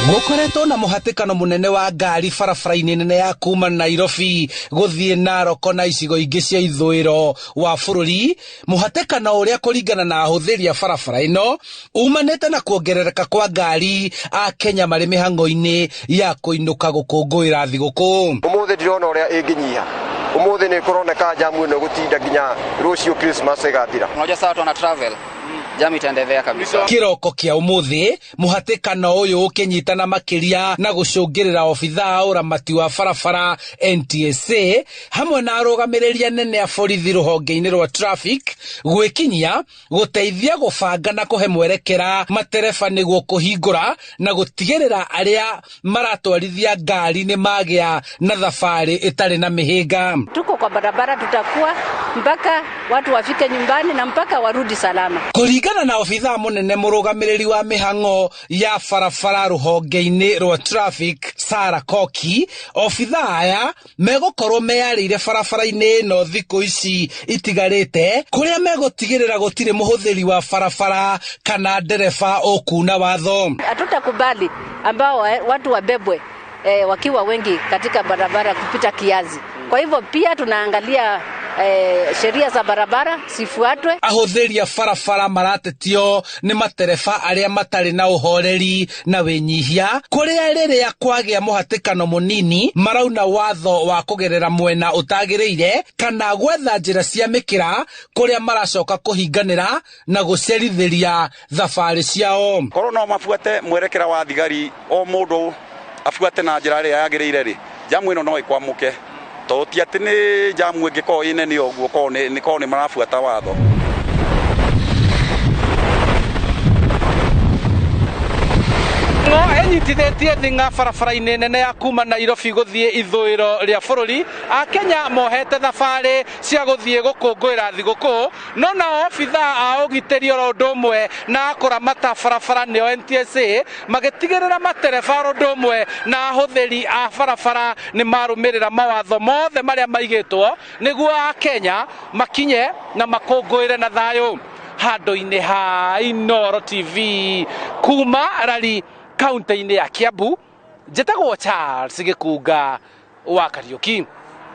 Gukoretwo na muhatikano munene wa ngari barabara-inĩ nene ya kuma Nairobi guthie Narok na icigo ingĩ cia ithũĩro wa bũrũri. Muhatikano ũrĩa kũringana na ahũthĩri a barabara ĩno umanĩte na kuongerereka kwa ngari a Kenya marĩ mĩhang'o-inĩ ya kũinũka gũkũngũĩra thigũkũ. Ũmũthĩ ndirona ũrĩa ĩngĩnyiha. Ũmũthĩ nĩ kũroneka jamu ĩno gũtinda nginya rũciũ Christmas ĩgathira. Unajua sasa watu wana travel. Jamu itaendelea kabisa. Kiroko kia umuthi muhatikano uyu ukinyitana makiria na gucungirira obithaa uramati wa barabara NTSA hamwe na arũgamĩrĩria nene a borithi rũhonge-inĩ rwa traffic gwikinyia guteithia gubanga na kuhe mwerekera matereba niguo kuhingũra na gutigĩrĩra aria maratwarithia ngari ni magĩa na thabarĩ itarĩ na mĩhĩnga. Tuko kwa barabara, tutakuwa mpaka watu wafike nyumbani na mpaka warudi salama. Kũringana na obithaa munene mũrũgamĩrĩri wa mĩhang'o ya barabara rũhonge-inĩ rwa traffic Sarah Koki, obithaa aya megũkorwo meyarĩire barabara-inĩ ĩno thikũ ici itigarĩte kũrĩa megũtigĩrĩra gũtirĩ mũhũthĩri wa barabara kana ndereba ũkuna watho. Hatutakubali ambao watu wabebwe wakiwa wengi katika barabara kupita kiasi. Kwa hivyo pia tunaangalia sheria za barabara sifuatwe. Ahũthĩri a barabara maratetio ni matereba aria matarĩ na ũhoreri na wĩnyihia kũrĩa rĩrĩa kwagĩa mũhatĩkano mũnini marauna watho wa kũgerera mwena ũtagĩrĩire kana gwetha njĩra cia mĩkĩra kũrĩa maracoka kũhinganĩra na gũcerithĩria thabarĩ ciao. Korwo no mabuate mwerekera wa thigari o mũndũ abuate na njĩra ĩrĩa yagĩrĩire rĩ jamu ĩno no ĩkwamũke. Toti ati ni jamu ĩngĩkorwo ĩnene ũguo korwo nĩ marabuata watho. Enyitithĩtie thing'a barabara-inĩ nene ya kuma Nairobi gũthie ithũĩro rĩa bũrũri. Akenya mohete thabarĩ cia gũthie gũkũngũĩra thigũkũ, no na obithaa a ũgitĩri oro ũndũ ũmwe na kũramata barabara nĩo NTSA magĩtigĩrĩra matereba oro ũndũ ũmwe na ahũthĩri a barabara nĩ marũmĩrĩra mawatho mothe marĩa maigĩtwo nĩguo Akenya makinye na makũngũĩre na thayũ. Handũ-inĩ ha Inooro TV kuma Rari kaunti-inĩ ya Kiambu, njĩtagwo Charles Gĩkunga wa Kariũki.